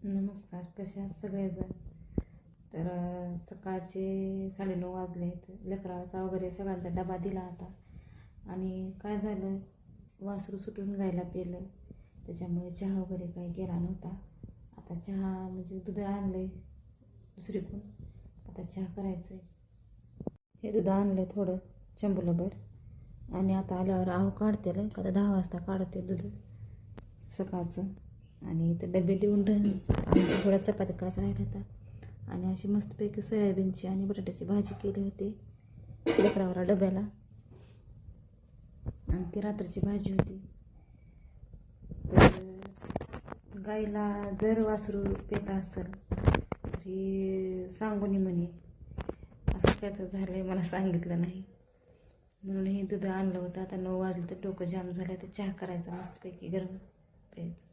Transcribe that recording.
नमस्कार, कसे आहात सगळेजण. तर सकाळचे 9:30 वाजले आहेत. लेकराचा वगैरे सगळ्यांचा डबा दिला आता. आणि काय झालं, वासरू सुटून गायला पेलं, त्याच्यामुळे चहा वगैरे काही केला नव्हता. आता चहा म्हणजे दूध आणलं दुसरीकडून, आता चहा करायचं आहे. हे दूध आणलं थोडं चंबुलभर, आणि आता आल्यावर आहो काढते, आता 10 वाजता काढते दूध सकाळचं. आणि इथं डबे देऊन आणि थोड्या चपात्या करायच्या राहिल्या होत्या. आणि अशी मस्तपैकी सोयाबीनची आणि बटाट्याची भाजी केली होती लेकरावर डब्याला. आणि ती रात्रीची भाजी होती. तर गाईला जर वासरू पेत असेल तर ही सांगून म्हणे, असं काय तर झालं आहे, मला सांगितलं नाही. म्हणून हे दूध आणलं होतं. आता 9 वाजले तर डोकं जाम झालं, तर चहा करायचा मस्तपैकी गरम प्यायचं.